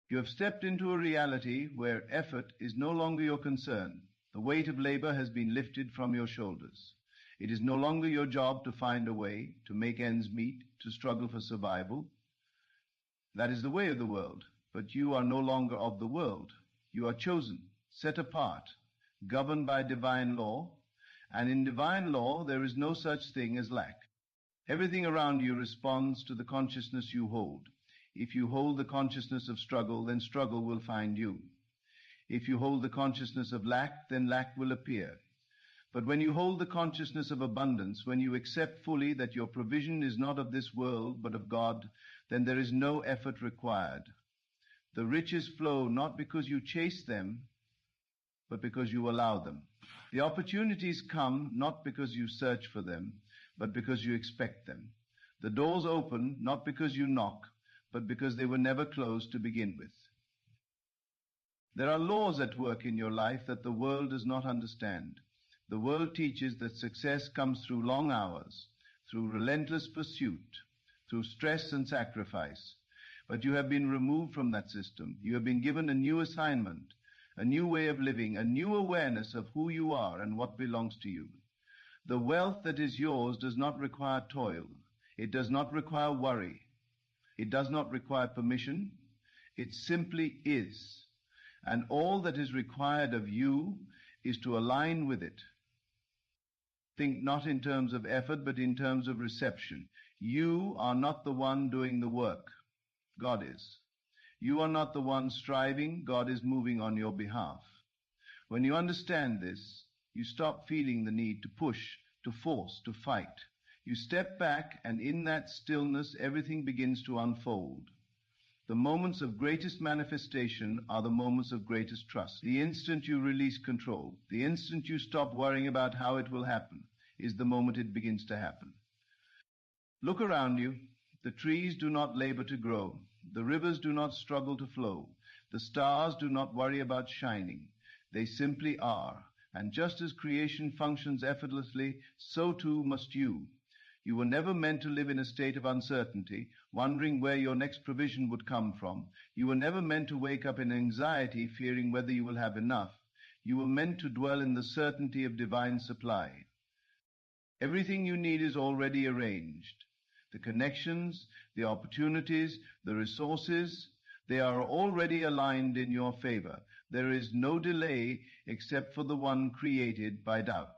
You have stepped into a reality where effort is no longer your concern. The weight of labor has been lifted from your shoulders. It is no longer your job to find a way, to make ends meet, to struggle for survival. That is the way of the world, but you are no longer of the world. You are chosen, set apart, governed by divine law, and in divine law there is no such thing as lack. Everything around you responds to the consciousness you hold. If you hold the consciousness of struggle, then struggle will find you. If you hold the consciousness of lack, then lack will appear. But when you hold the consciousness of abundance, when you accept fully that your provision is not of this world, but of God, then there is no effort required. The riches flow not because you chase them, but because you allow them. The opportunities come not because you search for them, but because you expect them. The doors open not because you knock, but because they were never closed to begin with. There are laws at work in your life that the world does not understand. The world teaches that success comes through long hours, through relentless pursuit, through stress and sacrifice. But you have been removed from that system. You have been given a new assignment, a new way of living, a new awareness of who you are and what belongs to you. The wealth that is yours does not require toil. It does not require worry. It does not require permission. It simply is. And all that is required of you is to align with it. Think not in terms of effort, but in terms of reception. You are not the one doing the work. God is. You are not the one striving. God is moving on your behalf. When you understand this, you stop feeling the need to push, to force, to fight. You step back, and in that stillness, everything begins to unfold. The moments of greatest manifestation are the moments of greatest trust. The instant you release control, the instant you stop worrying about how it will happen, is the moment it begins to happen. Look around you. The trees do not labor to grow. The rivers do not struggle to flow. The stars do not worry about shining. They simply are. And just as creation functions effortlessly, so too must you. You were never meant to live in a state of uncertainty, wondering where your next provision would come from. You were never meant to wake up in anxiety, fearing whether you will have enough. You were meant to dwell in the certainty of divine supply. Everything you need is already arranged. The connections, the opportunities, the resources, they are already aligned in your favor. There is no delay except for the one created by doubt.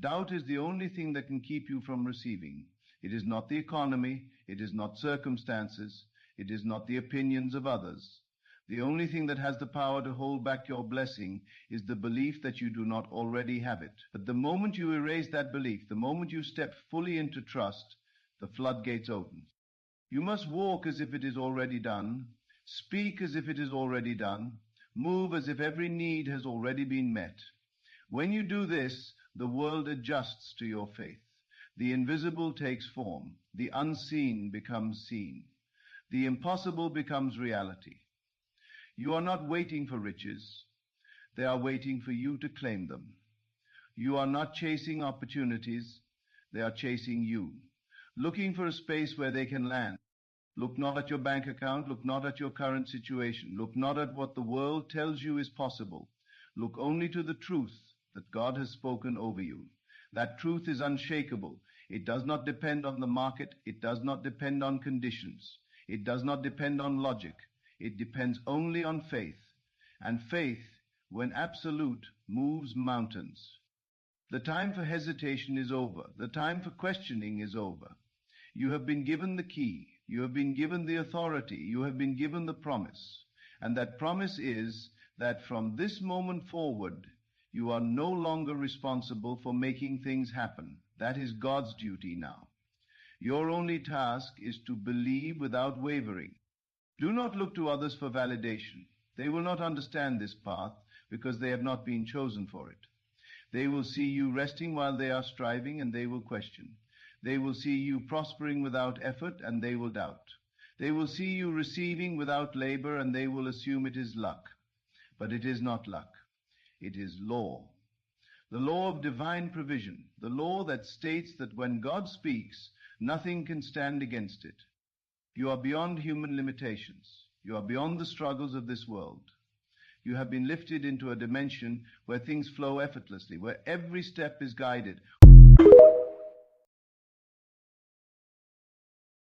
Doubt is the only thing that can keep you from receiving. It is not the economy, it is not circumstances, it is not the opinions of others. The only thing that has the power to hold back your blessing is the belief that you do not already have it. But the moment you erase that belief, the moment you step fully into trust, the floodgates open. You must walk as if it is already done, speak as if it is already done, move as if every need has already been met. When you do this, the world adjusts to your faith. The invisible takes form. The unseen becomes seen. The impossible becomes reality. You are not waiting for riches. They are waiting for you to claim them. You are not chasing opportunities. They are chasing you, looking for a space where they can land. Look not at your bank account. Look not at your current situation. Look not at what the world tells you is possible. Look only to the truth that God has spoken over you. That truth is unshakable. It does not depend on the market. It does not depend on conditions. It does not depend on logic. It depends only on faith. And faith, when absolute, moves mountains. The time for hesitation is over. The time for questioning is over. You have been given the key. You have been given the authority. You have been given the promise. And that promise is that from this moment forward, you are no longer responsible for making things happen. That is God's duty now. Your only task is to believe without wavering. Do not look to others for validation. They will not understand this path because they have not been chosen for it. They will see you resting while they are striving, and they will question. They will see you prospering without effort, and they will doubt. They will see you receiving without labor, and they will assume it is luck. But it is not luck. It is law. The law of divine provision, the law that states that when God speaks, nothing can stand against it. You are beyond human limitations. You are beyond the struggles of this world. You have been lifted into a dimension where things flow effortlessly, where every step is guided,